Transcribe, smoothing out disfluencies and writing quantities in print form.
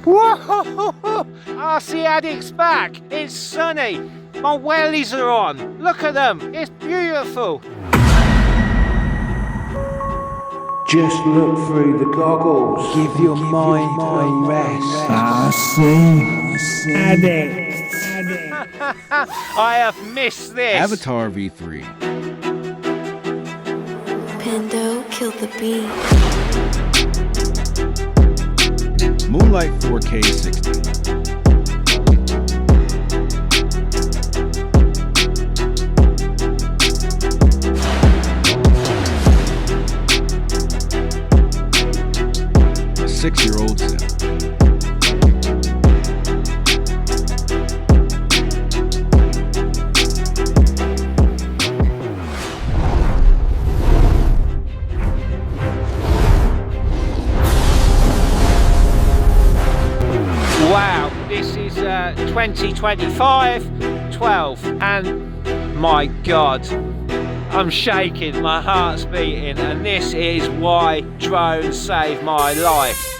Whoa! I see Caddx back. It's sunny. My wellies are on. Look at them. It's beautiful. Just look through the goggles. Give your mind a rest. I see. Caddx. I have missed this. Avatar V3. Pando killed the beat. Moonlight 4K 60. A 6-year-old sim. Wow, this is 2025 12, and my God, I'm shaking, my heart's beating, and this is why drones saved my life.